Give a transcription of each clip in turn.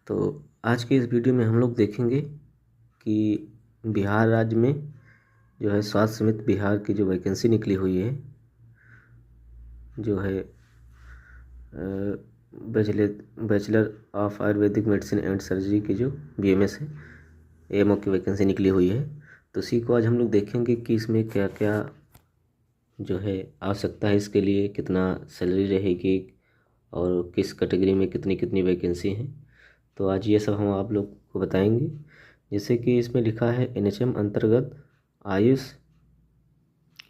तो आज के इस वीडियो में हम लोग देखेंगे कि बिहार राज्य में जो है स्वास्थ्य समिति बिहार की जो वैकेंसी निकली हुई है, जो है bachelor of Ayurvedic medicine and surgery की जो BMS है, AMO की वैकेंसी निकली हुई है। तो उसी को आज हम लोग देखेंगे कि इसमें क्या क्या जो है आवश्यकता है, इसके लिए कितना सैलरी रहेगी और किस कैटेगरी में कितनी कितनी वैकेंसी हैं। तो आज ये सब हम आप लोग को बताएंगे। जैसे कि इसमें लिखा है NHM अंतर्गत आयुष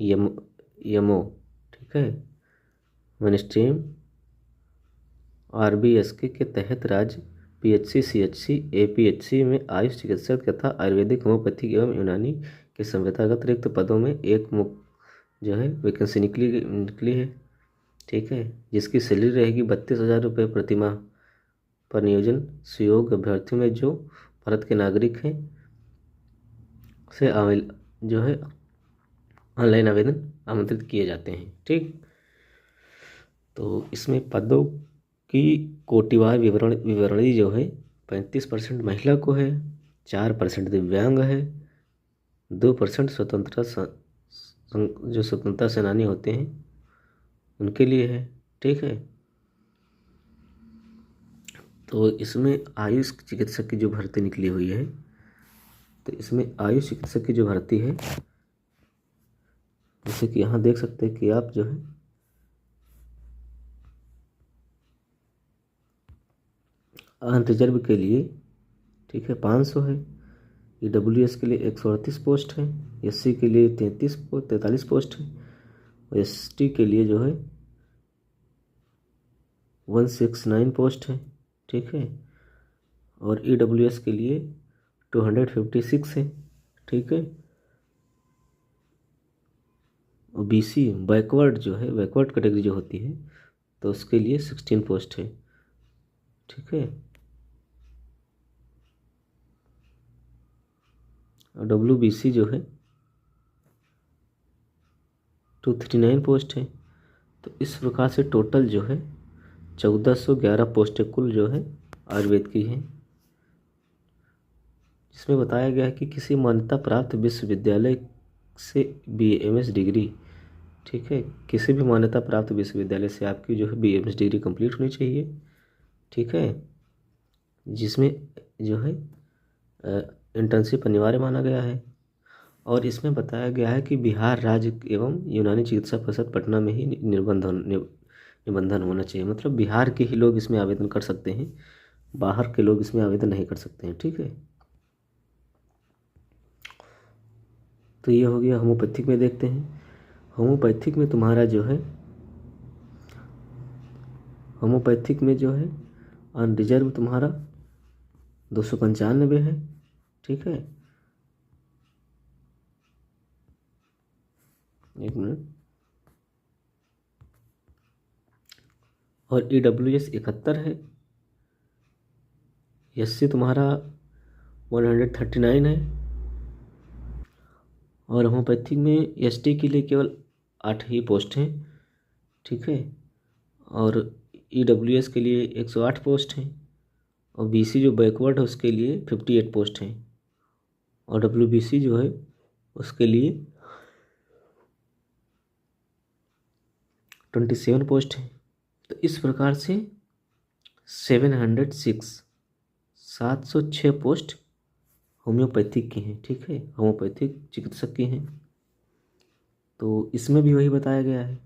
यमो, ठीक है, मिनिस्ट्रीम RBSK के तहत राज्य PHC CHC APHC में आयुष चिकित्सक तथा आयुर्वेदिक होम्योपैथिक एवं यूनानी के संविदागत रिक्त पदों में एक मुक्त जो है वैकेंसी निकली है, ठीक है, जिसकी सैलरी रहेगी 32,000 रुपये प्रतिमाह पर नियोजन सुयोग्य अभ्यर्थियों में जो भारत के नागरिक हैं से जो है ऑनलाइन आवेदन आमंत्रित किए जाते हैं। ठीक, तो इसमें पदों की कोटिवार विवरणी जो है 35% महिला को है, 4% दिव्यांग है, 2% जो स्वतंत्रता सेनानी होते हैं उनके लिए है, ठीक है। तो इसमें आयुष चिकित्सक की जो भर्ती निकली हुई है, तो इसमें आयुष चिकित्सक की जो भर्ती है, जैसे कि यहाँ देख सकते हैं कि आप जो है अनरिजर्व के लिए, ठीक है, 500 है, EWS के लिए 138 पोस्ट है, SC के लिए 43 पोस्ट है और ST के लिए जो है 169 पोस्ट है, ठीक है, और EWS के लिए 256 है, ठीक है, और BC बैकवर्ड कैटेगरी जो होती है तो उसके लिए 16 पोस्ट है, ठीक है, और WBC जो है 239 पोस्ट है। तो इस प्रकार से टोटल जो है 1411 पोस्टें कुल जो है आयुर्वेद की हैं, जिसमें बताया गया है कि किसी मान्यता प्राप्त विश्वविद्यालय से BMS डिग्री, ठीक है, किसी भी मान्यता प्राप्त विश्वविद्यालय से आपकी जो है BMS डिग्री कंप्लीट होनी चाहिए, ठीक है, जिसमें जो है इंटर्नशिप अनिवार्य माना गया है। और इसमें बताया गया है कि बिहार राज्य एवं यूनानी चिकित्सा परिषद पटना में ही निबंधन होना चाहिए, मतलब बिहार के ही लोग इसमें आवेदन कर सकते हैं, बाहर के लोग इसमें आवेदन नहीं कर सकते हैं, ठीक है। तो ये हो गया होम्योपैथिक में। देखते हैं होम्योपैथिक में तुम्हारा जो है होम्योपैथिक में जो है अनरिजर्व तुम्हारा 295 है, ठीक है, एक मिनट, और EWS 71 है, SC तुम्हारा 139 है, और होम्योपैथिक में ST के लिए केवल 8 ही पोस्ट हैं, ठीक है, और EWS के लिए 108 पोस्ट हैं, और BC जो बैकवर्ड है उसके लिए 58 पोस्ट हैं, और WBC जो है उसके लिए 27 पोस्ट हैं। तो इस प्रकार से 706 पोस्ट होम्योपैथिक की हैं, ठीक है, होम्योपैथिक चिकित्सक की हैं। तो इसमें भी वही बताया गया है,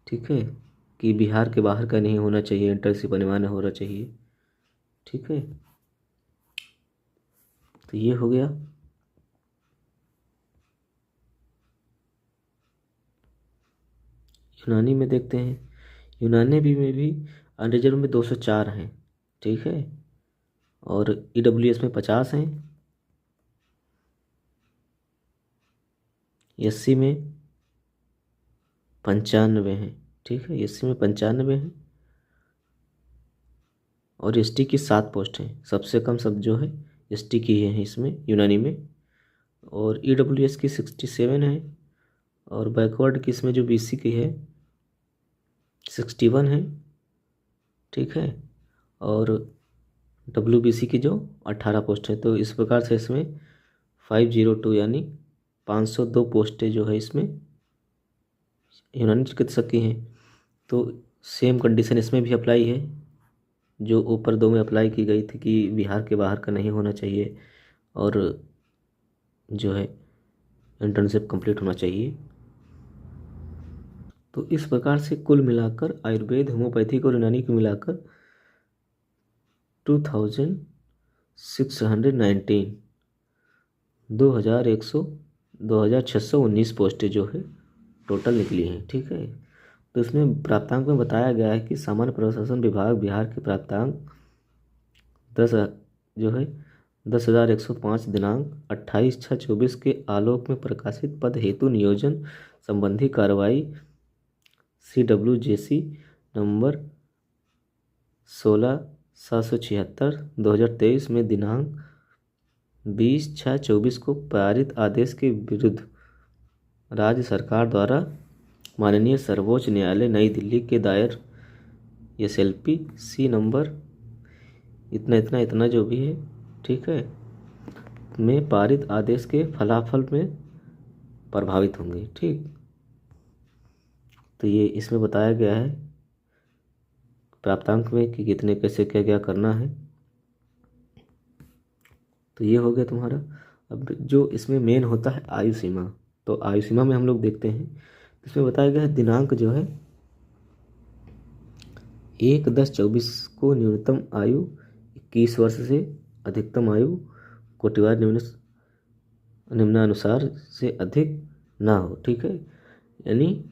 ठीक है, कि बिहार के बाहर का नहीं होना चाहिए, इंटर्नशिप अनिवार्य होना चाहिए, ठीक है। तो ये हो गया। यूनानी में देखते हैं, यूनानी में भी अनरिजर्व में 204 हैं, ठीक है, और EWS में 50 हैं, SC में 95 हैं, ठीक है, SC में 95 हैं, और ST की 7 पोस्ट हैं, सबसे कम सब जो है ST की है इसमें यूनानी में, और EWS की 67 है, और बैकवर्ड की इसमें जो BC की है 61 है, ठीक है, और WBC की जो 18 पोस्ट है। तो इस प्रकार से इसमें 502 यानी 502 पोस्टें जो है इसमें यूनानी चिकित्सक की हैं। तो सेम कंडीशन इसमें भी अप्लाई है जो ऊपर दो में अप्लाई की गई थी कि बिहार के बाहर का नहीं होना चाहिए और जो है इंटर्नशिप कंप्लीट होना चाहिए। तो इस प्रकार से कुल मिलाकर आयुर्वेद, होम्योपैथिक और यूनानी को मिलाकर 2619 2619 पोस्टें जो है टोटल निकली हैं। ठीक है। तो इसमें प्राप्तांक में बताया गया है कि सामान्य प्रशासन विभाग बिहार के प्राप्तांक 10 जो है 10,105 दिनांक 28/6/24 के आलोक में प्रकाशित पद हेतु नियोजन संबंधी कार्रवाई CWJC नंबर 16/776/2023 में दिनांक 20/6/24 को पारित आदेश के विरुद्ध राज्य सरकार द्वारा माननीय सर्वोच्च न्यायालय नई दिल्ली के दायर SLP C नंबर इतना इतना इतना जो भी है, ठीक है, में पारित आदेश के फलाफल में प्रभावित होंगे। ठीक। तो ये इसमें बताया गया है प्राप्तांक में कि कितने कैसे क्या क्या करना है। तो ये हो गया तुम्हारा। अब जो इसमें मेन होता है आयु सीमा, तो आयु सीमा में हम लोग देखते हैं। इसमें बताया गया है दिनांक जो है 1/10/24 को न्यूनतम आयु 21 वर्ष से अधिकतम आयु कोटिवार निम्नानुसार से अधिक ना हो। ठीक है। यानी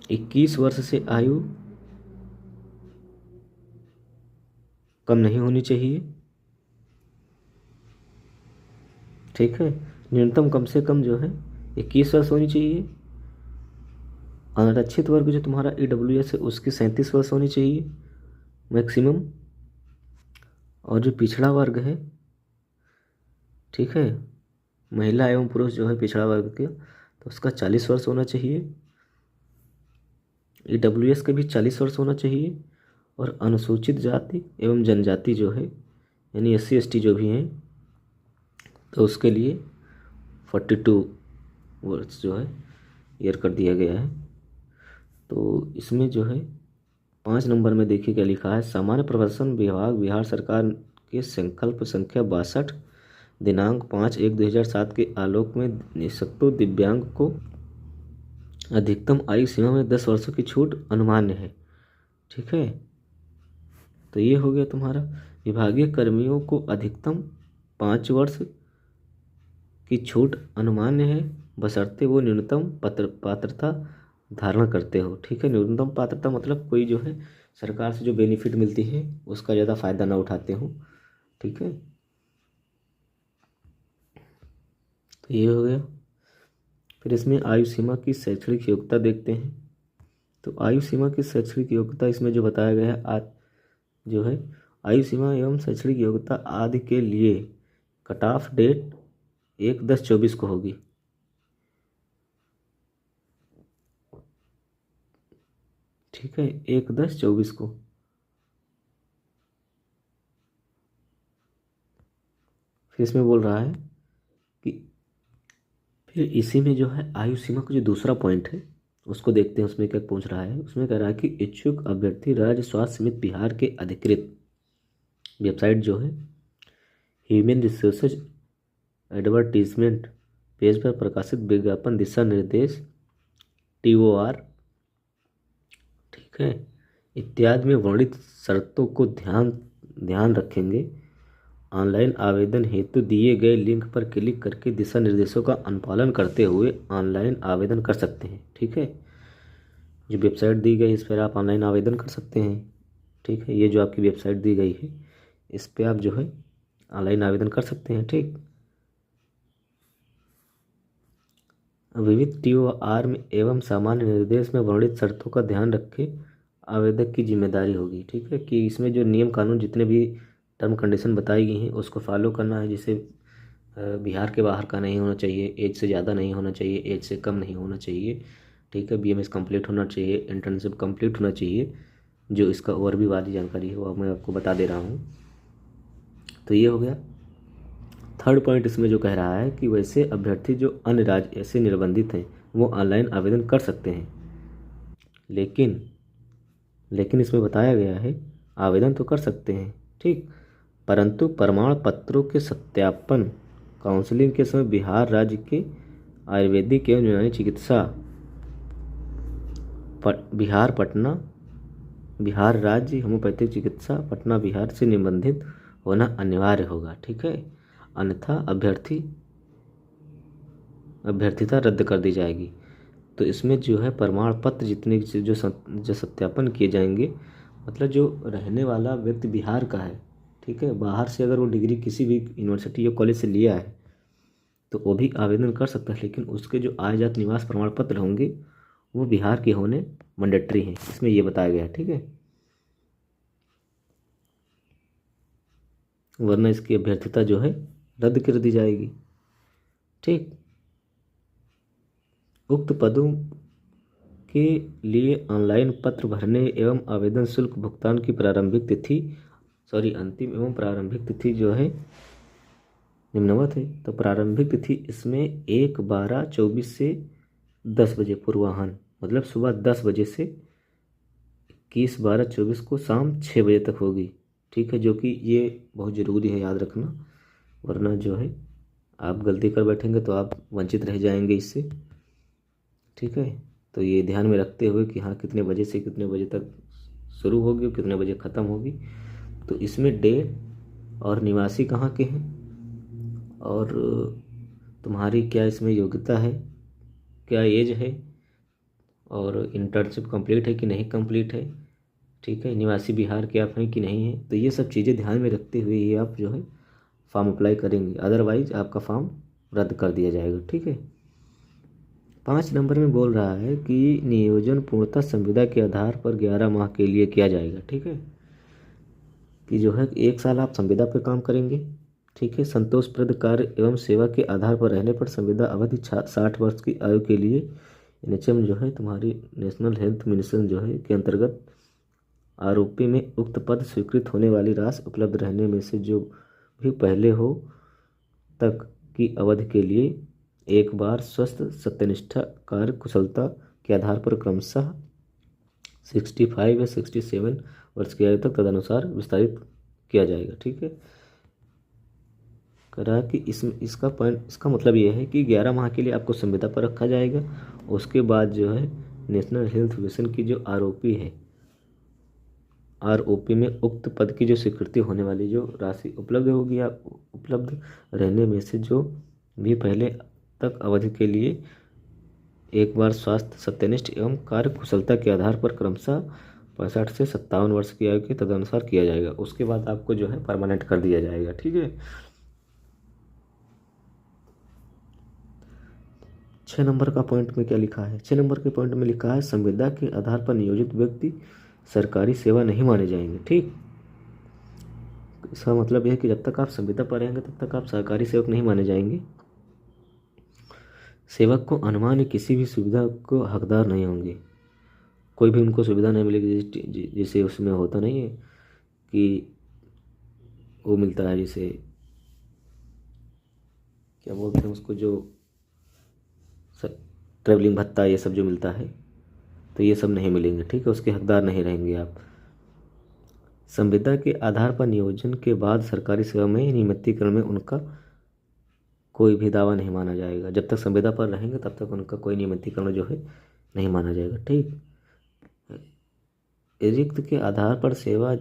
21 वर्ष से आयु कम नहीं होनी चाहिए। ठीक है। न्यूनतम कम से कम जो है 21 वर्ष होनी चाहिए। अनारक्षित वर्ग जो तुम्हारा EWS है उसकी 37 वर्ष होनी चाहिए मैक्सिमम। और जो पिछड़ा वर्ग है, ठीक है, महिला एवं पुरुष जो है पिछड़ा वर्ग के, तो उसका 40 वर्ष होना चाहिए। EWS का भी 40 वर्ष होना चाहिए। और अनुसूचित जाति एवं जनजाति जो है यानी SC ST जो भी हैं तो उसके लिए 42 वर्ष जो है ईयर कर दिया गया है। तो इसमें जो है 5 नंबर में देखिए क्या लिखा है। सामान्य प्रशासन विभाग बिहार सरकार के संकल्प संख्या 62 दिनांक 5/1/2007 के आलोक में निःशक्तों दिव्यांग को अधिकतम आयु सीमा में 10 वर्षों की छूट अनुमान्य है। ठीक है। तो ये हो गया तुम्हारा। विभागीय कर्मियों को अधिकतम 5 वर्ष की छूट अनुमान्य है बशर्ते वो न्यूनतम पात्रता धारण करते हो। ठीक है। न्यूनतम पात्रता मतलब कोई जो है सरकार से जो बेनिफिट मिलती है उसका ज़्यादा फायदा ना उठाते हो। ठीक है। तो ये हो गया। फिर इसमें आयु सीमा की शैक्षणिक योग्यता देखते हैं। तो आयु सीमा की शैक्षणिक योग्यता इसमें जो बताया गया है जो है आयु सीमा एवं शैक्षणिक योग्यता आदि के लिए कट ऑफ डेट 1/10/24 को होगी। ठीक है। 1/10/24 को। फिर इसमें बोल रहा है कि फिर इसी में जो है आयु सीमा का जो दूसरा पॉइंट है उसको देखते हैं। उसमें क्या पूछ रहा है। उसमें कह रहा है कि इच्छुक अभ्यर्थी राज्य स्वास्थ्य समिति बिहार के अधिकृत वेबसाइट जो है ह्यूमन रिसोर्सेज एडवर्टीजमेंट पेज पर प्रकाशित विज्ञापन दिशा निर्देश TOR, ठीक है, इत्यादि में वर्णित शर्तों को ध्यान रखेंगे। ऑनलाइन आवेदन हेतु दिए गए लिंक पर क्लिक करके दिशा निर्देशों का अनुपालन करते हुए ऑनलाइन आवेदन कर सकते हैं। ठीक है। जो वेबसाइट दी गई इस पर आप ऑनलाइन आवेदन कर सकते हैं। ठीक है। ये जो आपकी वेबसाइट दी गई है इस पर आप जो है ऑनलाइन आवेदन कर सकते हैं। ठीक। विविध TOR में एवं सामान्य निर्देश में वर्णित शर्तों का ध्यान रखे आवेदक की जिम्मेदारी होगी। ठीक है। कि इसमें जो नियम कानून जितने भी टर्म कंडीशन बताई गई हैं उसको फॉलो करना है। जैसे बिहार के बाहर का नहीं होना चाहिए, एज से ज़्यादा नहीं होना चाहिए, एज से कम नहीं होना चाहिए। ठीक है। BMS कंप्लीट होना चाहिए, इंटर्नशिप कंप्लीट होना चाहिए। जो इसका और भी वाली जानकारी है वो मैं आपको बता दे रहा हूँ। तो ये हो गया। थर्ड पॉइंट इसमें जो कह रहा है कि वैसे अभ्यर्थी जो अन्य राज्य से निर्बंधित हैं वो ऑनलाइन आवेदन कर सकते हैं, लेकिन लेकिन इसमें बताया गया है आवेदन तो कर सकते हैं, ठीक, परंतु प्रमाण पत्रों के सत्यापन काउंसलिंग के समय बिहार राज्य के आयुर्वेदिक एवं यूनानी चिकित्सा बिहार राज्य होम्योपैथिक चिकित्सा पटना बिहार से निबंधित होना अनिवार्य होगा, ठीक है, अन्यथा अभ्यर्थिता रद्द कर दी जाएगी। तो इसमें जो है प्रमाण पत्र जितने जो सत्यापन किए जाएंगे, मतलब जो रहने वाला व्यक्ति बिहार का है, ठीक है, बाहर से अगर वो डिग्री किसी भी यूनिवर्सिटी या कॉलेज से लिया है तो वो भी आवेदन कर सकता है, लेकिन उसके जो आय जात निवास प्रमाण पत्र होंगे वो बिहार के होने मैंडेटरी हैं, इसमें ये बताया गया है, ठीक है, वरना इसकी अभ्यर्थिता जो है रद्द कर दी जाएगी, ठीक। उक्त पदों के लिए ऑनलाइन पत्र भरने एवं आवेदन शुल्क भुगतान की अंतिम एवं प्रारंभिक तिथि जो है निम्नवत है। तो प्रारंभिक तिथि इसमें 1/12/24 से 10 बजे पूर्वाह्न, मतलब सुबह 10 बजे से 21/12/24 को शाम 6 बजे तक होगी, ठीक है, जो कि ये बहुत ज़रूरी है याद रखना, वरना जो है आप गलती कर बैठेंगे तो आप वंचित रह जाएंगे इससे, ठीक है। तो ये ध्यान में रखते हुए कि हाँ कितने बजे से कितने बजे तक शुरू होगी और कितने बजे ख़त्म होगी। तो इसमें डेट और निवासी कहाँ के हैं और तुम्हारी क्या इसमें योग्यता है, क्या एज है और इंटर्नशिप कंप्लीट है कि नहीं कंप्लीट है, ठीक है, निवासी बिहार के आप हैं कि नहीं है, तो ये सब चीज़ें ध्यान में रखते हुए ये आप जो है फॉर्म अप्लाई करेंगे, अदरवाइज आपका फॉर्म रद्द कर दिया जाएगा, ठीक है। 5 नंबर में बोल रहा है कि नियोजन पूर्णतः संविदा के आधार पर 11 माह के लिए किया जाएगा, ठीक है, कि जो है 1 साल आप संविदा पर काम करेंगे, ठीक है, संतोषप्रद कार्य एवं सेवा के आधार पर रहने पर संविदा अवधि 60 वर्ष की आयु के लिए एनएचएम जो है तुम्हारी नेशनल हेल्थ मिशन जो है के अंतर्गत आरोपी में उक्त पद स्वीकृत होने वाली राशि उपलब्ध रहने में से जो भी पहले हो तक की अवधि के लिए एक बार स्वस्थ सत्यनिष्ठा कार्य कुशलता के आधार पर क्रमशः 65 या 67 वर्ष की आयु तक तदनुसार विस्तारित किया जाएगा, ठीक है। करा कि इसका मतलब ये है कि 11 माह के लिए आपको संविदा पर रखा जाएगा, उसके बाद जो है नेशनल हेल्थ मिशन की जो आरओपी है, आरओपी में उक्त पद की जो स्वीकृति होने वाली जो राशि उपलब्ध होगी या उपलब्ध रहने में से जो भी पहले तक अवधि के लिए एक बार स्वास्थ्य सत्यनिष्ठ एवं कार्य कुशलता के आधार पर क्रमशः 65 से 57 वर्ष की आयु के तदनुसार किया जाएगा, उसके बाद आपको जो है परमानेंट कर दिया जाएगा, ठीक है। 6 नंबर का पॉइंट में क्या लिखा है, 6 नंबर के पॉइंट में लिखा है संविदा के आधार पर नियोजित व्यक्ति सरकारी सेवा नहीं माने जाएंगे, ठीक। इसका मतलब यह है कि जब तक आप संविदा पर रहेंगे तब तक आप सरकारी सेवक नहीं माने जाएंगे। सेवक को अनुमान किसी भी सुविधा को हकदार नहीं होंगे, कोई भी उनको सुविधा नहीं मिलेगी, जैसे उसमें होता नहीं है कि वो मिलता है, जैसे क्या बोलते हैं उसको, जो ट्रैवलिंग भत्ता ये सब जो मिलता है, तो ये सब नहीं मिलेंगे, ठीक है, उसके हकदार नहीं रहेंगे आप। संविदा के आधार पर नियोजन के बाद सरकारी सेवा में नियमितीकरण में उनका कोई भी दावा नहीं माना जाएगा, जब तक संविदा पर रहेंगे तब तक उनका कोई नियमितीकरण जो है नहीं माना जाएगा, ठीक। रिक्त के आधार पर सेवा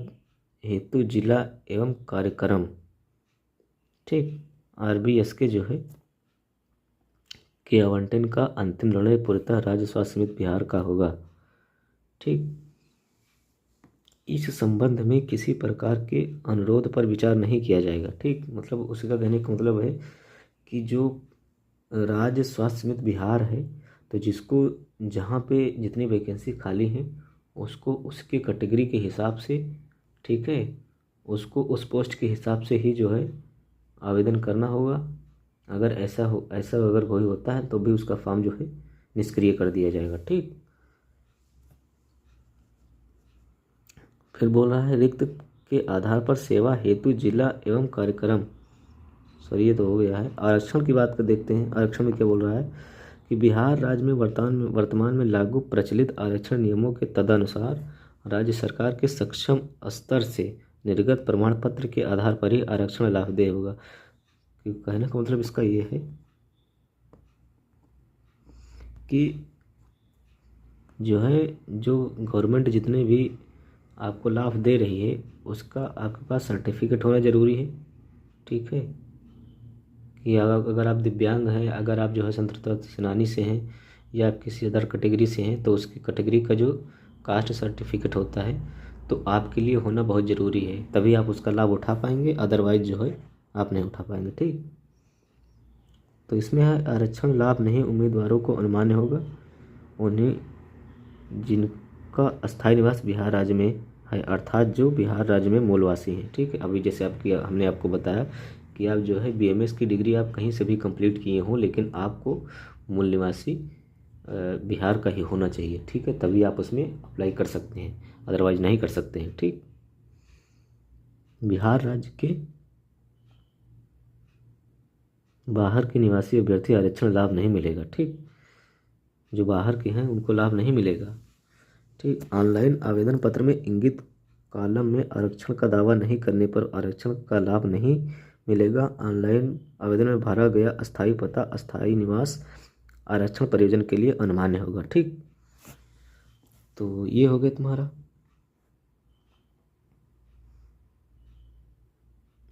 हेतु जिला एवं कार्यक्रम, ठीक, आरबीएस के जो है के आवंटन का अंतिम निर्णय पूर्णतः राज्य स्वास्थ्य समिति बिहार का होगा, ठीक। इस संबंध में किसी प्रकार के अनुरोध पर विचार नहीं किया जाएगा, ठीक, मतलब उसका कहने का मतलब है कि जो राज्य स्वास्थ्य समिति बिहार है, तो जिसको जहाँ पे जितनी वैकेंसी खाली हैं उसको उसके कैटेगरी के हिसाब से, ठीक है, उसको उस पोस्ट के हिसाब से ही जो है आवेदन करना होगा। अगर ऐसा अगर कोई होता है तो भी उसका फॉर्म जो है निष्क्रिय कर दिया जाएगा, ठीक। फिर बोल रहा है रिक्त के आधार पर सेवा हेतु जिला एवं कार्यक्रम, सॉरी ये तो हो गया है। आरक्षण की बात कर देखते हैं, आरक्षण में क्या बोल रहा है कि बिहार राज्य में वर्तमान में लागू प्रचलित आरक्षण नियमों के तदनुसार राज्य सरकार के सक्षम स्तर से निर्गत प्रमाण पत्र के आधार पर ही आरक्षण लाभदेय होगा। कहने का मतलब इसका ये है कि जो गवर्नमेंट जितने भी आपको लाभ दे रही है उसका आपके पास सर्टिफिकेट होना ज़रूरी है। ठीक है, कि अगर आप दिव्यांग हैं, अगर आप स्वतंत्रता सेनानी से हैं या आप किसी अदर कैटेगरी से हैं तो उसकी कैटेगरी का जो कास्ट सर्टिफिकेट होता है तो आपके लिए होना बहुत ज़रूरी है, तभी आप उसका लाभ उठा पाएंगे, अदरवाइज आप नहीं उठा पाएंगे। ठीक, तो इसमें आरक्षण लाभ नहीं उम्मीदवारों को अनुमान्य होगा उन्हें जिनका अस्थायी निवास बिहार राज्य में है, अर्थात जो बिहार राज्य में मूलवासी हैं। ठीक है, अभी जैसे हमने आपको बताया कि आप बीएमएस की डिग्री आप कहीं से भी कंप्लीट किए हों लेकिन आपको मूल निवासी बिहार का ही होना चाहिए। ठीक है, तभी आप उसमें अप्लाई कर सकते हैं, अदरवाइज नहीं कर सकते हैं। ठीक, बिहार राज्य के बाहर के निवासी अभ्यर्थी आरक्षण लाभ नहीं मिलेगा। ठीक, जो बाहर के हैं उनको लाभ नहीं मिलेगा। ठीक, ऑनलाइन आवेदन पत्र में इंगित कॉलम में आरक्षण का दावा नहीं करने पर आरक्षण का लाभ नहीं मिलेगा। ऑनलाइन आवेदन में भरा गया अस्थायी पता अस्थायी निवास आरक्षण प्रयोजन के लिए अनुमान्य होगा। ठीक, तो ये हो गया तुम्हारा।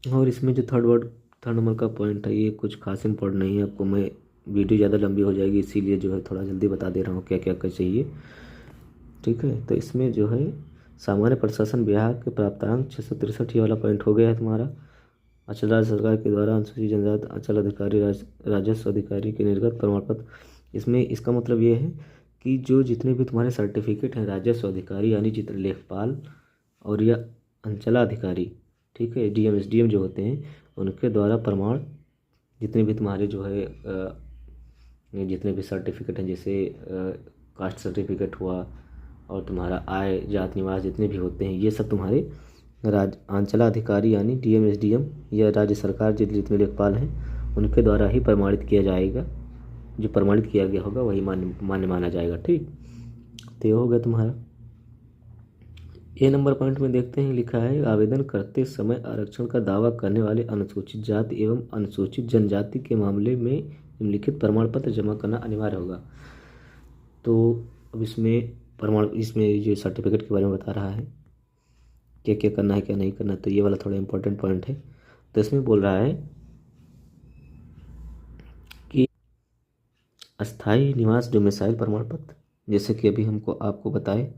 और इसमें जो थर्ड नंबर का पॉइंट है ये कुछ खास इम्पोर्टेंट नहीं है, आपको मैं वीडियो ज़्यादा लंबी हो जाएगी इसीलिए थोड़ा जल्दी बता दे रहा हूँ क्या क्या क्या चाहिए। ठीक है, तो इसमें सामान्य प्रशासन विभाग के प्राप्तांक 663 ये वाला पॉइंट हो गया है तुम्हारा। अचल राज्य सरकार के द्वारा अनुसूचित जनजाति अचल अधिकारी राजस्व अधिकारी के निर्गत प्रमाण पत्र, इसमें इसका मतलब ये है कि जो जितने भी तुम्हारे सर्टिफिकेट हैं राजस्व अधिकारी यानी चित्र लेखपाल और या अंचलाधिकारी, ठीक है, डीएम एसडीएम जो होते हैं उनके द्वारा प्रमाण जितने भी तुम्हारे जितने भी सर्टिफिकेट हैं जैसे कास्ट सर्टिफिकेट हुआ और तुम्हारा आय जात निवास जितने भी होते हैं ये सब तुम्हारे अंचलाधिकारी यानी डीएम एसडीएम या राज्य सरकार जितने लेखपाल हैं उनके द्वारा ही प्रमाणित किया जाएगा। जो प्रमाणित किया गया होगा वही मान्य माना जाएगा। ठीक, तो ये हो गया तुम्हारा। ए नंबर पॉइंट में देखते हैं, लिखा है आवेदन करते समय आरक्षण का दावा करने वाले अनुसूचित जाति एवं अनुसूचित जनजाति के मामले में निम्नलिखित प्रमाण पत्र जमा करना अनिवार्य होगा। तो अब इसमें जो सर्टिफिकेट के बारे में बता रहा है क्या क्या करना है क्या नहीं करना, तो ये वाला थोड़ा इंपॉर्टेंट पॉइंट है। तो इसमें बोल रहा है कि अस्थाई निवास डोमिसाइल प्रमाण पत्र, जैसे कि अभी आपको बताए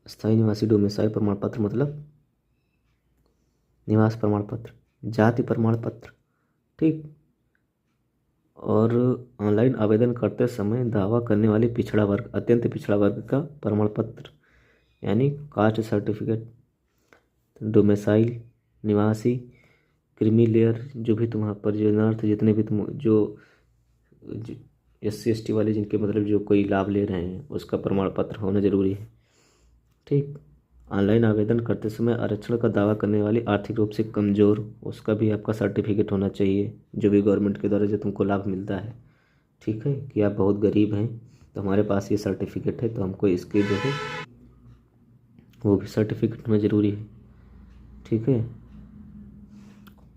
स्थायी निवासी डोमिसाइल प्रमाण पत्र मतलब निवास प्रमाण पत्र, जाति प्रमाण पत्र। ठीक, और ऑनलाइन आवेदन करते समय दावा करने वाले पिछड़ा वर्ग अत्यंत पिछड़ा वर्ग का प्रमाण पत्र यानी कास्ट सर्टिफिकेट, डोमिसाइल निवासी, क्रीमी लेयर जो भी तुम्हारा परिजनार्थ जितने भी तुम जो SC ST वाले जिनके मतलब जो कोई लाभ ले रहे हैं उसका प्रमाण पत्र होना जरूरी है। ठीक, ऑनलाइन आवेदन करते समय आरक्षण का दावा करने वाली आर्थिक रूप से कमज़ोर उसका भी आपका सर्टिफिकेट होना चाहिए जो भी गवर्नमेंट के द्वारा जो तुमको लाभ मिलता है। ठीक है, कि आप बहुत गरीब हैं तो हमारे पास ये सर्टिफिकेट है तो हमको इसके वो भी सर्टिफिकेट में ज़रूरी है। ठीक है,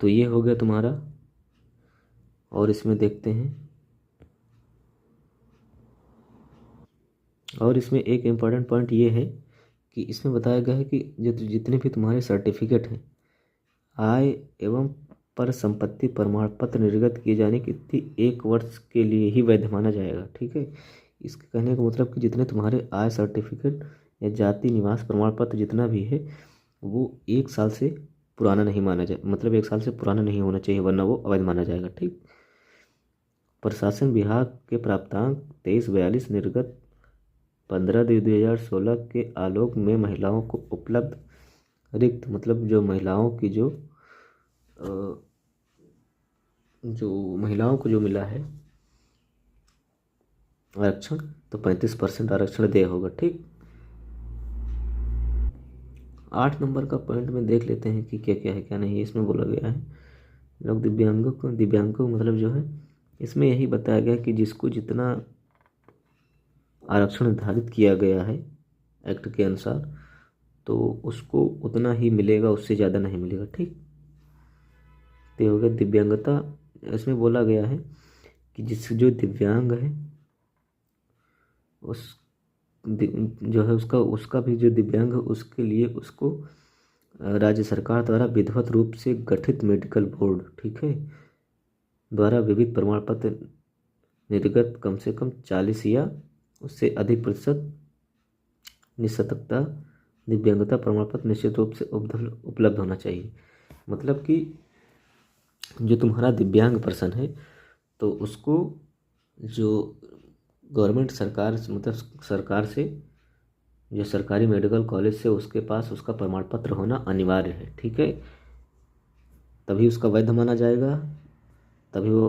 तो ये हो गया तुम्हारा। और इसमें देखते हैं, और इसमें एक इम्पॉर्टेंट पॉइंट ये है कि इसमें बताया गया है कि जितने भी तुम्हारे सर्टिफिकेट हैं आय एवं पर संपत्ति प्रमाण पत्र निर्गत किए जाने की तिथि 1 वर्ष के लिए ही वैध माना जाएगा। ठीक है, इसके कहने का मतलब कि जितने तुम्हारे आय सर्टिफिकेट या जाति निवास प्रमाण पत्र जितना भी है वो 1 साल से पुराना नहीं माना जाए, मतलब 1 साल से पुराना नहीं होना चाहिए वरना वो अवैध माना जाएगा। ठीक, प्रशासन विभाग के प्राप्तांक 2342 निर्गत 15/2/2016 के आलोक में महिलाओं को उपलब्ध रिक्त मतलब जो महिलाओं की महिलाओं को जो मिला है आरक्षण तो 35% आरक्षण देय होगा। ठीक, 8 नंबर का पॉइंट में देख लेते हैं कि क्या क्या है क्या नहीं है। इसमें बोला गया है लोग दिव्यांगों को मतलब जो है इसमें यही बताया गया कि जिसको जितना आरक्षण निर्धारित किया गया है एक्ट के अनुसार, तो उसको उतना ही मिलेगा, उससे ज़्यादा नहीं मिलेगा। ठीक, तो ये हो गया दिव्यांगता। इसमें बोला गया है कि जो दिव्यांग है उस जो है उसका उसका भी जो दिव्यांग है उसके लिए उसको राज्य सरकार द्वारा विधिवत रूप से गठित मेडिकल बोर्ड, ठीक है, द्वारा विविध प्रमाण पत्र निर्गत कम से कम 40 या उससे अधिक प्रतिशत निःशक्तता दिव्यांगता प्रमाण पत्र निश्चित रूप से उपलब्ध होना चाहिए। मतलब कि जो तुम्हारा दिव्यांग पर्सन है तो उसको जो गवर्नमेंट सरकार मतलब सरकार से जो सरकारी मेडिकल कॉलेज से उसके पास उसका प्रमाण पत्र होना अनिवार्य है। ठीक है, तभी उसका वैध माना जाएगा, तभी वो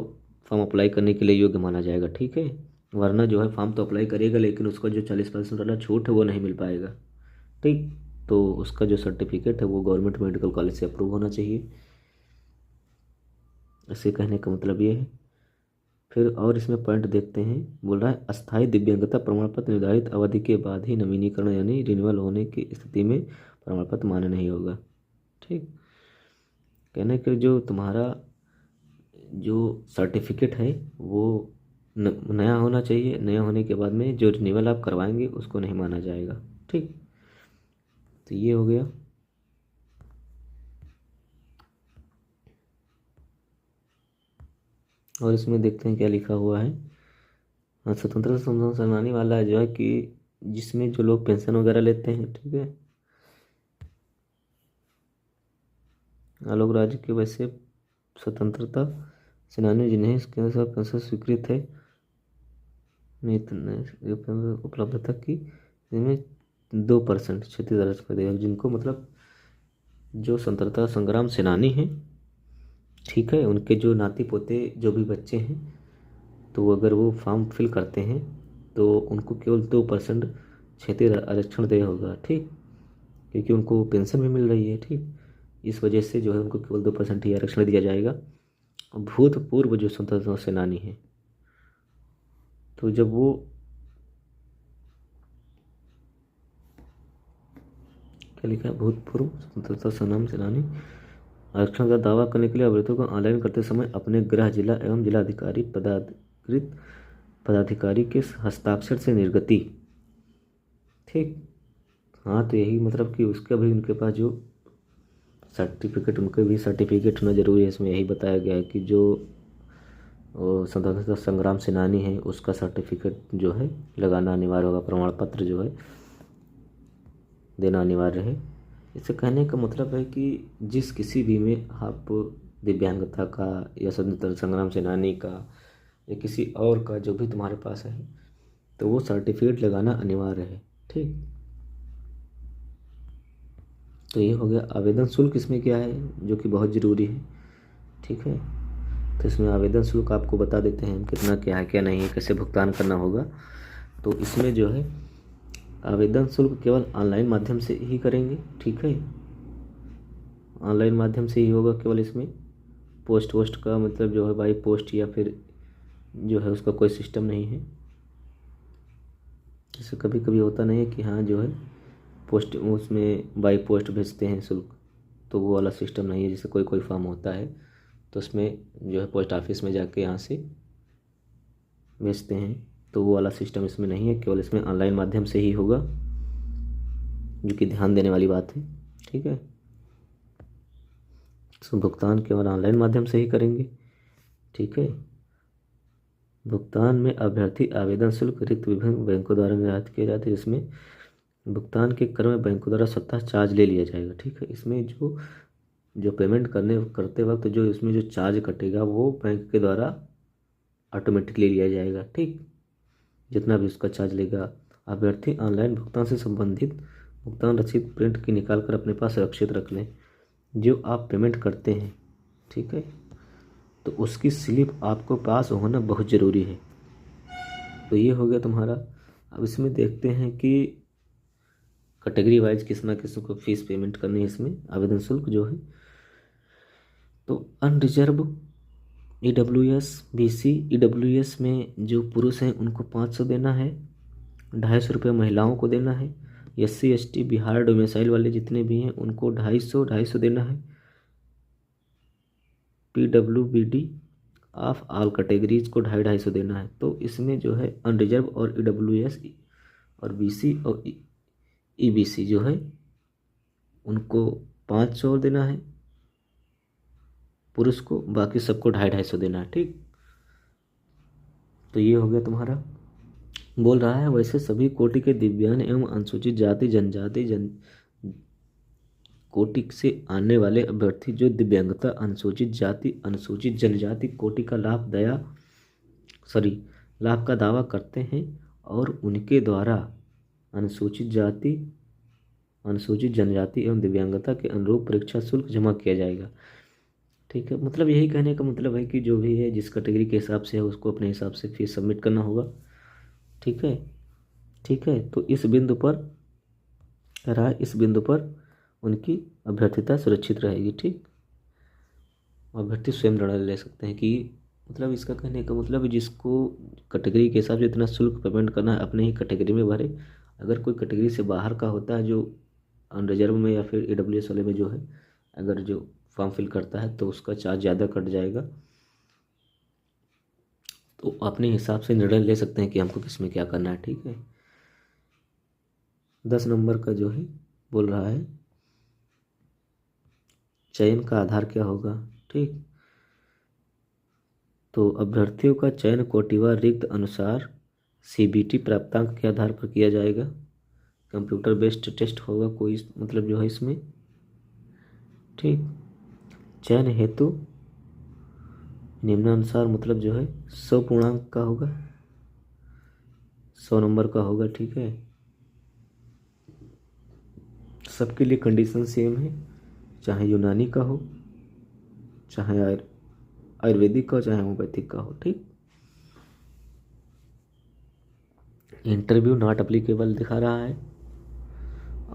फॉर्म अप्लाई करने के लिए योग्य माना जाएगा। ठीक है, वरना जो है फॉर्म तो अप्लाई करेगा लेकिन उसका जो 40% वाला छूट है वो नहीं मिल पाएगा। ठीक, तो उसका जो सर्टिफिकेट है वो गवर्नमेंट मेडिकल कॉलेज से अप्रूव होना चाहिए। इसे कहने का मतलब ये है। फिर और इसमें पॉइंट देखते हैं, बोल रहा है अस्थायी दिव्यांगता प्रमाण पत्र निर्धारित अवधि के बाद ही नवीनीकरण यानी रिन्यूअल होने की स्थिति में प्रमाण पत्र मान्य नहीं होगा। ठीक, कहने के जो तुम्हारा जो सर्टिफिकेट है वो नया होना चाहिए, नया होने के बाद में जो रिन्यूअल आप करवाएंगे उसको नहीं माना जाएगा। ठीक, तो ये हो गया। और इसमें देखते हैं क्या लिखा हुआ है। हाँ, स्वतंत्रता संग्राम सेनानी वाला जो है कि जिसमें जो लोग पेंशन वगैरह लेते हैं, ठीक है, आलोक राज्य के वैसे स्वतंत्रता सेनानी जिन्हें इसके अनुसार पेंशन स्वीकृत है उपलब्धता की इनमें 2% क्षति दर्ज कर देगा। जिनको मतलब जो स्वतंत्रता संग्राम सेनानी हैं, ठीक है, उनके जो नाती पोते जो भी बच्चे हैं, तो अगर वो फॉर्म फिल करते हैं तो उनको केवल 2% क्षेत्रीय आरक्षण देगा होगा। ठीक, क्योंकि उनको पेंशन भी मिल रही है। ठीक, इस वजह से जो है उनको केवल 2% ही आरक्षण दिया जाएगा। भूतपूर्व जो स्वतंत्रता सेनानी है, तो जब वो क्या लिखा है, भूतपूर्व स्वतंत्रता संग्राम सेनानी आरक्षण का दावा करने के लिए आवेदकों को ऑनलाइन करते समय अपने गृह जिला एवं जिलाधिकारी पदाधिकृत पदाधिकारी के हस्ताक्षर से निर्गति। ठीक, हाँ, तो यही मतलब कि उसका भी उनके पास जो सर्टिफिकेट, उनके भी सर्टिफिकेट होना जरूरी है। इसमें यही बताया गया है कि जो स्वतंत्रता संग्राम सेनानी है उसका सर्टिफिकेट जो है लगाना अनिवार्य होगा, प्रमाण पत्र जो है देना अनिवार्य है। इससे कहने का मतलब है कि जिस किसी भी में आप दिव्यांगता का या स्वतंत्रता संग्राम सेनानी का या किसी और का जो भी तुम्हारे पास है तो वो सर्टिफिकेट लगाना अनिवार्य है। ठीक, तो ये हो गया। आवेदन शुल्क इसमें क्या है जो कि बहुत ज़रूरी है। ठीक है, तो इसमें आवेदन शुल्क आपको बता देते हैं कितना क्या है क्या नहीं है, कैसे भुगतान करना होगा। तो इसमें जो है आवेदन शुल्क केवल ऑनलाइन माध्यम से ही करेंगे। ठीक है, ऑनलाइन माध्यम से ही होगा केवल। इसमें पोस्ट वोस्ट का मतलब जो है बाई पोस्ट या फिर जो है उसका कोई सिस्टम नहीं है। जैसे कभी कभी होता नहीं है कि हाँ जो है पोस्ट उसमें बाई पोस्ट भेजते हैं शुल्क, तो वो वाला सिस्टम नहीं है। जैसे कोई कोई फॉर्म होता है तो उसमें जो है पोस्ट ऑफिस में जाके यहाँ से भेजते हैं, तो वो वाला सिस्टम इसमें नहीं है। केवल इसमें ऑनलाइन माध्यम से ही होगा, जो कि ध्यान देने वाली बात है। ठीक है, तो भुगतान केवल ऑनलाइन माध्यम से ही करेंगे। ठीक है, भुगतान में अभ्यर्थी आवेदन शुल्क रिक्त विभिन्न बैंकों द्वारा निर्धारित किए जाते हैं, जिसमें भुगतान के क्रम में बैंकों द्वारा स्वतः चार्ज ले लिया जाएगा। ठीक है, इसमें जो पेमेंट करते वक्त जो इसमें जो चार्ज कटेगा वो बैंक के द्वारा ऑटोमेटिकली लिया जाएगा। ठीक, जितना भी उसका चार्ज लेगा। अभ्यर्थी ऑनलाइन भुगतान से संबंधित भुगतान रसीद प्रिंट की निकाल कर अपने पास सुरक्षित रख लें। जो आप पेमेंट करते हैं, ठीक है, तो उसकी स्लिप आपको पास होना बहुत ज़रूरी है। तो ये हो गया तुम्हारा। अब इसमें देखते हैं कि कैटेगरी वाइज किस ना किसी को फीस पेमेंट करनी है इसमें, आवेदन शुल्क जो है। तो अनरिजर्व EWS BC EWS में जो पुरुष हैं उनको 500 देना है, 250 महिलाओं को देना है। SC ST बिहार डोमिसाइल वाले जितने भी हैं उनको 250 देना है। PWBD ऑफ ऑल कैटेगरीज को 250 देना है। तो इसमें जो है अनरिजर्व और EWS और BC और EBC जो है उनको 500 देना है पुरुष को, बाकी सबको 250 देना है। ठीक, तो ये हो गया तुम्हारा। बोल रहा है वैसे सभी कोटि के दिव्यांग एवं अनुसूचित जाति जनजाति कोटि से आने वाले अभ्यर्थी जो दिव्यांगता अनुसूचित जाति अनुसूचित जनजाति कोटि का लाभ का दावा करते हैं और उनके द्वारा अनुसूचित जाति अनुसूचित जनजाति एवं दिव्यांगता के अनुरूप परीक्षा शुल्क जमा किया जाएगा। ठीक है, मतलब यही कहने का मतलब है कि जो भी है जिस कैटेगरी के हिसाब से है उसको अपने हिसाब से फीस सबमिट करना होगा। ठीक है, ठीक है। तो इस बिंदु पर कह रहा है, इस बिंदु पर उनकी अभ्यर्थिता सुरक्षित रहेगी। ठीक, अभ्यर्थी स्वयं निर्णय ले सकते हैं कि मतलब इसका कहने का मतलब है जिसको कैटेगरी के हिसाब से इतना शुल्क पेमेंट करना है अपने ही कैटेगरी में भरे। अगर कोई कैटेगरी से बाहर का होता है जो अनरिजर्व में या फिर EWS वाले में जो है, अगर जो फॉर्म फिल करता है तो उसका चार्ज ज़्यादा कट जाएगा। तो अपने हिसाब से निर्णय ले सकते हैं कि हमको किस में क्या करना है। ठीक है, 10 नंबर का जो है बोल रहा है चयन का आधार क्या होगा। ठीक, तो अभ्यर्थियों का चयन कोटिवार रिक्त अनुसार CBT प्राप्तांक के आधार पर किया जाएगा। कंप्यूटर बेस्ड टेस्ट होगा कोई मतलब जो है इसमें। ठीक, चयन हेतु निम्नानुसार मतलब जो है 100 पूर्णांक का होगा, 100 नंबर का होगा। ठीक है, सबके लिए कंडीशन सेम है, चाहे यूनानी का हो, चाहे आयुर्वेदिक का हो, चाहे होम्योपैथिक का हो। ठीक, इंटरव्यू नॉट अप्लीकेबल दिखा रहा है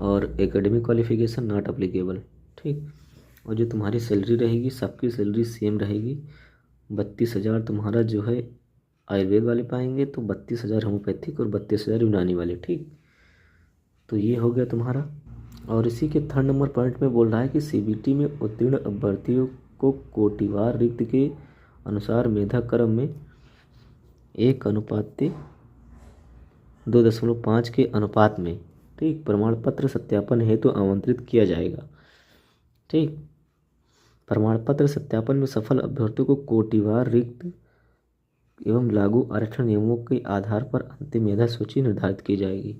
और एकेडमिक क्वालिफिकेशन नॉट अप्लीकेबल। ठीक, और जो तुम्हारी सैलरी रहेगी सबकी सैलरी सेम रहेगी। 32,000 तुम्हारा जो है आयुर्वेद वाले पाएंगे, तो 32,000 होम्योपैथिक और 32,000 यूनानी वाले। ठीक, तो ये हो गया तुम्हारा। और इसी के 3rd नंबर पॉइंट में बोल रहा है कि CBT में उत्तीर्ण अभ्यर्थियों को कोटिवार रिक्त के अनुसार मेधा क्रम में 1:2.5 के अनुपात में ठीक प्रमाण पत्र सत्यापन हेतु आमंत्रित किया जाएगा। ठीक, प्रमाण पत्र सत्यापन में सफल अभ्यर्थियों को कोटिवार रिक्त एवं लागू आरक्षण नियमों के आधार पर अंतिम मेधा सूची निर्धारित की जाएगी।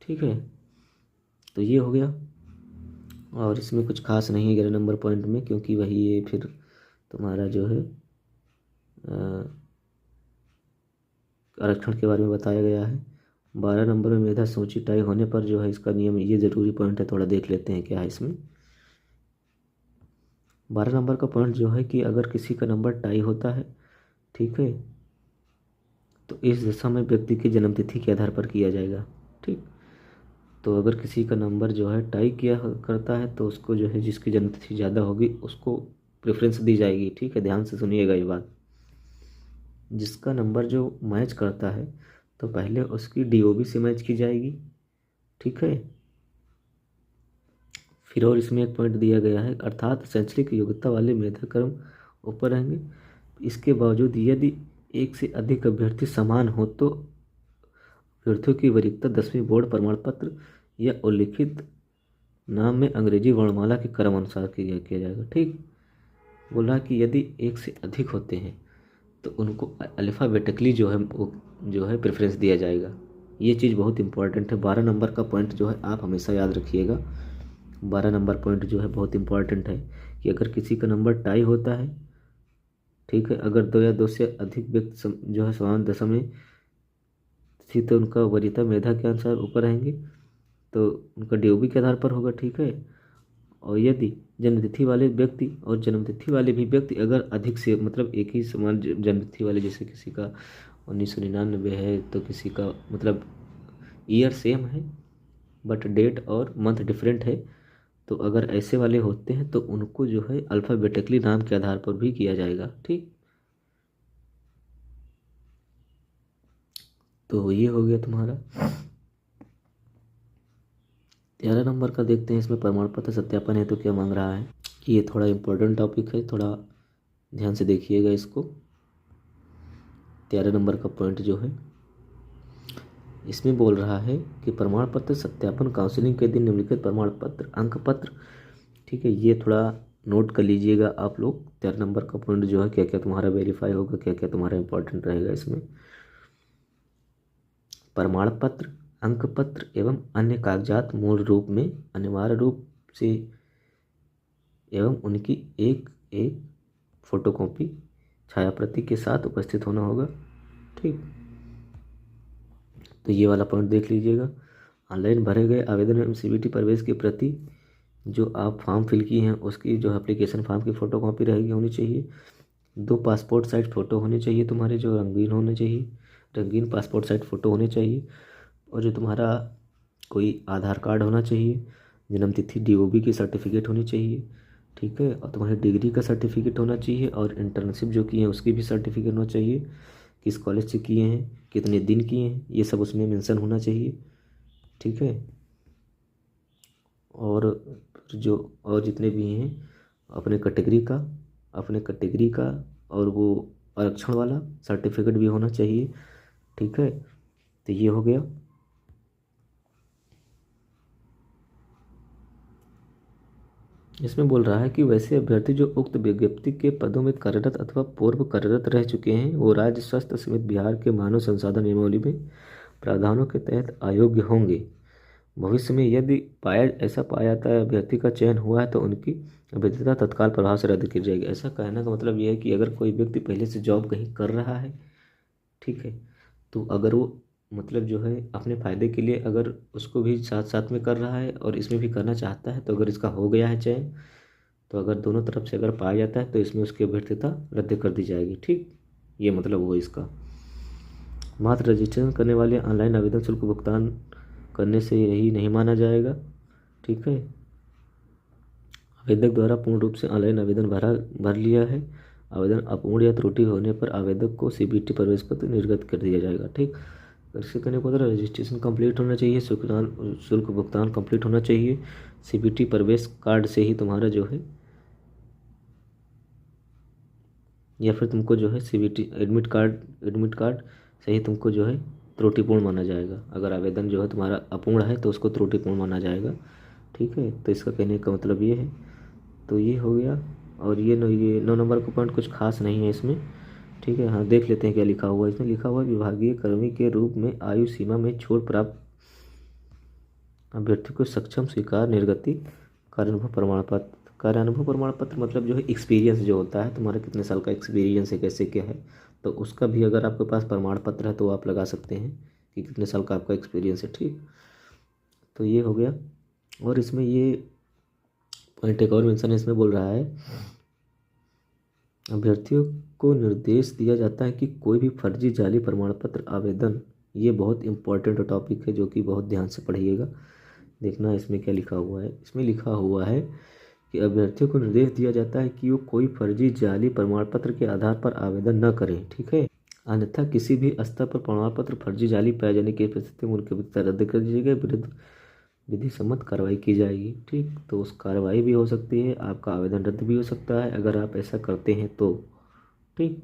ठीक है, तो ये हो गया। और इसमें कुछ खास नहीं है 11 नंबर पॉइंट में, क्योंकि वही ये फिर तुम्हारा जो है आरक्षण के बारे में बताया गया है। 12 नंबर में मेधा सूची टाई होने पर जो है इसका नियम, ये ज़रूरी पॉइंट है, थोड़ा देख लेते हैं क्या है इसमें। 12 नंबर का पॉइंट जो है कि अगर किसी का नंबर टाई होता है, ठीक है, तो इस दशा में व्यक्ति की जन्मतिथि के आधार पर किया जाएगा। ठीक, तो अगर किसी का नंबर जो है टाई किया करता है तो उसको जो है जिसकी जन्मतिथि ज़्यादा होगी उसको प्रेफरेंस दी जाएगी। ठीक है, ध्यान से सुनिएगा ये बात। जिसका नंबर जो मैच करता है तो पहले उसकी DOB से मैच की जाएगी। ठीक है, फिर और इसमें एक पॉइंट दिया गया है, अर्थात शैक्षणिक योग्यता वाले मेधाक्रम ऊपर रहेंगे। इसके बावजूद यदि एक से अधिक अभ्यर्थी समान हो तो अभ्यर्थियों की वरीयता 10वीं बोर्ड प्रमाण पत्र या उल्लिखित नाम में अंग्रेजी वर्णमाला के क्रम अनुसार किया जाएगा। ठीक, बोला कि यदि एक से अधिक होते हैं तो उनको अल्फ़ाबेटिकली जो है प्रेफरेंस दिया जाएगा। ये चीज़ बहुत इंपॉर्टेंट है। 12 नंबर का पॉइंट जो है आप हमेशा याद रखिएगा। 12 नंबर पॉइंट जो है बहुत इंपॉर्टेंट है कि अगर किसी का नंबर टाई होता है, ठीक है, अगर 2 या 2 से अधिक व्यक्ति जो है समान दशा में थी तो उनका वरीयता मेधा के अनुसार ऊपर रहेंगे, तो उनका DOB के आधार पर होगा। ठीक है, और यदि जन्मतिथि वाले व्यक्ति और जन्मतिथि वाले भी व्यक्ति अगर अधिक से मतलब एक ही समान जन्मतिथि वाले, जैसे किसी का 1999 है तो किसी का मतलब ईयर सेम है बट डेट और मंथ डिफरेंट है, तो अगर ऐसे वाले होते हैं तो उनको जो है अल्फ़ाबेटिकली नाम के आधार पर भी किया जाएगा। ठीक, तो ये हो गया तुम्हारा। 13 नंबर का देखते हैं, इसमें प्रमाण पत्र सत्यापन है तो क्या मांग रहा है। ये थोड़ा इम्पोर्टेंट टॉपिक है, थोड़ा ध्यान से देखिएगा इसको। 13 नंबर का पॉइंट जो है इसमें बोल रहा है कि प्रमाण पत्र सत्यापन काउंसलिंग के दिन निम्नलिखित प्रमाण पत्र अंक पत्र, ठीक है, ये थोड़ा नोट कर लीजिएगा आप लोग। 13 नंबर का पॉइंट जो है क्या क्या तुम्हारा वेरीफाई होगा, क्या क्या तुम्हारा इंपॉर्टेंट रहेगा इसमें। प्रमाण पत्र, अंक पत्र एवं अन्य कागजात मूल रूप में अनिवार्य रूप से एवं उनकी एक एक फोटोकॉपी छाया प्रति के साथ उपस्थित होना होगा। ठीक, तो ये वाला पॉइंट देख लीजिएगा। ऑनलाइन भरे गए आवेदन एवं CBT प्रवेश की प्रति, जो आप फॉर्म फिल किए हैं उसकी जो एप्लीकेशन फॉर्म की फ़ोटोकॉपी रहेगी होनी चाहिए। 2 पासपोर्ट साइज फ़ोटो होने चाहिए तुम्हारे, जो रंगीन होने चाहिए, रंगीन पासपोर्ट साइज फ़ोटो होने चाहिए। और जो तुम्हारा कोई आधार कार्ड होना चाहिए, जन्मतिथि DOB की सर्टिफिकेट होनी चाहिए। ठीक है, और तुम्हारी डिग्री का सर्टिफिकेट होना चाहिए, और इंटर्नशिप जो किए हैं उसकी भी सर्टिफिकेट होना चाहिए, किस कॉलेज से किए हैं, कितने दिन किए हैं, ये सब उसमें मेंशन होना चाहिए। ठीक है, और जो और जितने भी हैं अपने कैटेगरी का और वो आरक्षण वाला सर्टिफिकेट भी होना चाहिए। ठीक है, तो ये हो गया। इसमें बोल रहा है कि वैसे अभ्यर्थी जो उक्त विज्ञप्ति के पदों में कार्यरत अथवा पूर्व कार्यरत रह चुके हैं वो राज्य स्वास्थ्य समिति बिहार के मानव संसाधन नियमावली में प्रावधानों के तहत अयोग्य होंगे। भविष्य में यदि ऐसा पाया जाता है अभ्यर्थी का चयन हुआ है तो उनकी वैधता तत्काल प्रभाव से रद्द की जाएगी। ऐसा कहने का मतलब यह है कि अगर कोई व्यक्ति पहले से जॉब कहीं कर रहा है, ठीक है, तो अगर वो मतलब जो है अपने फ़ायदे के लिए अगर उसको भी साथ साथ में कर रहा है और इसमें भी करना चाहता है, तो अगर इसका हो गया है चयन, तो अगर दोनों तरफ से अगर पाया जाता है तो इसमें उसकी अभ्यर्थता रद्द कर दी जाएगी। ठीक, ये मतलब हुआ इसका। मात्र रजिस्ट्रेशन करने वाले ऑनलाइन आवेदन शुल्क भुगतान करने से यही नहीं माना जाएगा। ठीक है, आवेदक द्वारा पूर्ण रूप से ऑनलाइन आवेदन भर लिया है, आवेदन अपूर्ण या त्रुटि होने पर आवेदक को CBT प्रवेश पत्र निर्गत कर दिया जाएगा। ठीक, इससे करने को रजिस्ट्रेशन कंप्लीट होना चाहिए, शुल्क भुगतान कंप्लीट होना चाहिए। CBT प्रवेश कार्ड से ही तुम्हारा जो है, या फिर तुमको जो है CBT एडमिट कार्ड से ही तुमको जो है त्रुटिपूर्ण माना जाएगा। अगर आवेदन जो है तुम्हारा अपूर्ण है तो उसको त्रुटिपूर्ण माना जाएगा। ठीक है, तो इसका कहने का मतलब ये है। तो ये हो गया। और ये 9 नंबर का पॉइंट कुछ खास नहीं है इसमें। ठीक है, हाँ देख लेते हैं क्या लिखा हुआ है। इसमें लिखा हुआ है विभागीय कर्मी के रूप में आयु सीमा में छूट प्राप्त अभ्यर्थी को सक्षम स्वीकार निर्गति कार्यानुभव प्रमाण पत्र। कार्यानुभव प्रमाण पत्र मतलब जो है एक्सपीरियंस जो होता है, तुम्हारा कितने साल का एक्सपीरियंस है, कैसे क्या है, तो उसका भी अगर आपके पास प्रमाण पत्र है तो आप लगा सकते हैं कि कितने साल का आपका एक्सपीरियंस है। ठीक, तो ये हो गया। और इसमें ये पॉइंट एक और मेंशन है, इसमें बोल रहा है अभ्यर्थियों को निर्देश दिया जाता है कि कोई भी फर्जी जाली प्रमाण पत्र आवेदन, ये बहुत इंपॉर्टेंट टॉपिक है जो कि बहुत ध्यान से पढ़िएगा, देखना इसमें क्या लिखा हुआ है। इसमें लिखा हुआ है कि अभ्यर्थियों को निर्देश दिया जाता है कि वो कोई फर्जी जाली प्रमाण पत्र के आधार पर आवेदन न करें। ठीक है, अन्यथा किसी भी स्तर पर प्रमाण पत्र फर्जी जाली पाए जाने की स्थिति में उनके विरुद्ध रद्द कर दीजिएगा, विरुद्ध विधि सम्मत कार्रवाई की जाएगी। ठीक, तो उस कार्रवाई भी हो सकती है, आपका आवेदन रद्द भी हो सकता है अगर आप ऐसा करते हैं तो। ठीक,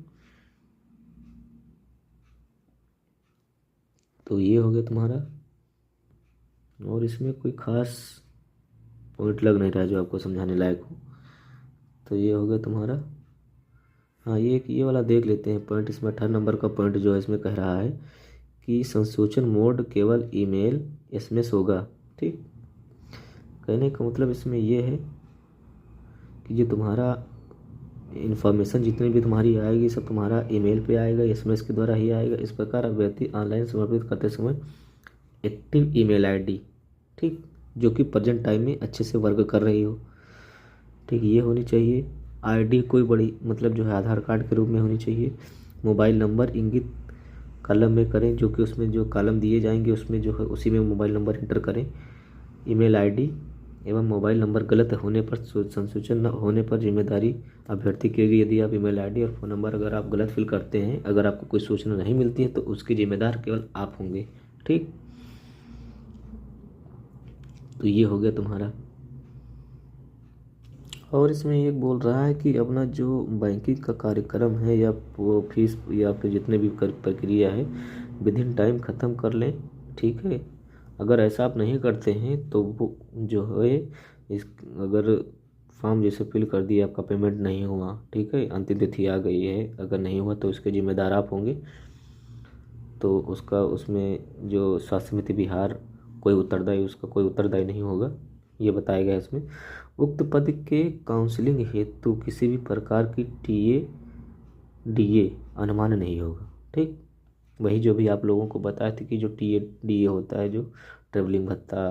तो ये हो गया तुम्हारा। और इसमें कोई खास पॉइंट लग नहीं रहा है जो आपको समझाने लायक हो, तो ये हो गया तुम्हारा। हाँ, ये वाला देख लेते हैं पॉइंट। इसमें 18 नंबर का पॉइंट जो है इसमें कह रहा है कि संसूचन मोड केवल ईमेल SMS होगा। ठीक, कहने का मतलब इसमें ये है कि जो तुम्हारा इन्फॉर्मेशन जितनी भी तुम्हारी आएगी सब तुम्हारा ईमेल पे आएगा, SMS के द्वारा ही आएगा। इस प्रकार अभ्यर्थी ऑनलाइन समर्पित करते समय एक्टिव ईमेल ID, ठीक, जो कि प्रेजेंट टाइम में अच्छे से वर्क कर रही हो। ठीक, ये होनी चाहिए। ID कोई बड़ी मतलब जो है आधार कार्ड के रूप में होनी चाहिए। मोबाइल नंबर इंगित कॉलम में करें, जो कि उसमें जो कॉलम दिए जाएंगे उसमें जो है उसी में मोबाइल नंबर इंटर करें। ईमेल आईडी एवं मोबाइल नंबर गलत होने पर संसूचन न होने पर जिम्मेदारी अभ्यर्थी की होगी। यदि आप ईमेल आईडी और फ़ोन नंबर अगर आप गलत फिल करते हैं, अगर आपको कोई सूचना नहीं मिलती है, तो उसकी जिम्मेदार केवल आप होंगे। ठीक, तो ये हो गया तुम्हारा। और इसमें ये बोल रहा है कि अपना जो बैंकिंग का कार्यक्रम है या वो फीस या फिर जितने भी प्रक्रिया है विद इन टाइम ख़त्म कर लें। ठीक है, अगर ऐसा आप नहीं करते हैं तो वो जो है इस अगर फॉर्म जैसे फिल कर दिया, आपका पेमेंट नहीं हुआ, ठीक है, अंतिम तिथि आ गई है, अगर नहीं हुआ तो इसके जिम्मेदार आप होंगे। तो उसका उसमें जो स्वास्थ्य समिति बिहार कोई उत्तरदायी, उसका कोई उत्तरदायी नहीं होगा, ये बताया गया है इसमें। उक्त पद के काउंसलिंग हेतु किसी भी प्रकार की टीए डीए अनुमान नहीं होगा। ठीक, वही जो भी आप लोगों को बताया था कि जो टीए डीए होता है, जो ट्रेवलिंग भत्ता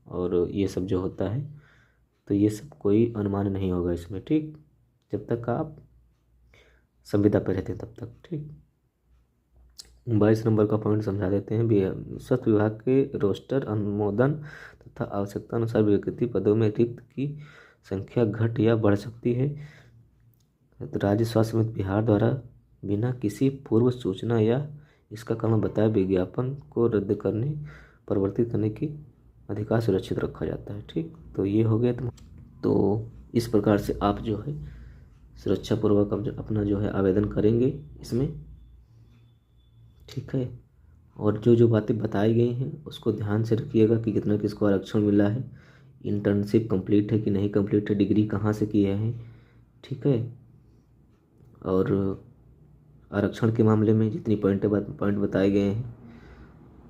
और ये सब जो होता है, तो ये सब कोई अनुमान नहीं होगा इसमें। ठीक, जब तक आप संविदा पर रहते हैं तब तक। ठीक, 22 नंबर का पॉइंट समझा देते हैं। स्वास्थ्य विभाग के रोस्टर अनुमोदन तथा आवश्यकता अनुसार विकृति पदों में रिक्त की संख्या घट या बढ़ सकती है। तो राज्य स्वास्थ्य समिति बिहार द्वारा बिना किसी पूर्व सूचना या इसका कारण बताए विज्ञापन को रद्द करने परिवर्तित करने की अधिकार सुरक्षित रखा जाता है। ठीक, तो ये हो गया। तो इस प्रकार से आप जो है सुरक्षापूर्वक अपना जो है आवेदन करेंगे इसमें। ठीक है, और जो जो बातें बताई गई हैं उसको ध्यान से रखिएगा कि कितना किसको आरक्षण मिला है, इंटर्नशिप कंप्लीट है कि नहीं कंप्लीट है, डिग्री कहाँ से किया है। ठीक है, और आरक्षण के मामले में जितनी पॉइंट बताए गए हैं,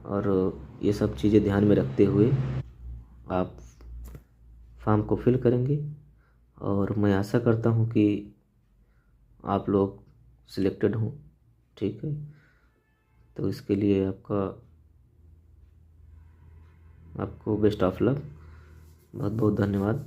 और ये सब चीज़ें ध्यान में रखते हुए आप फॉर्म को फिल करेंगे। और मैं आशा करता हूँ कि आप लोग सिलेक्टेड हों। ठीक है, तो इसके लिए आपको बेस्ट ऑफ लक, बहुत बहुत धन्यवाद।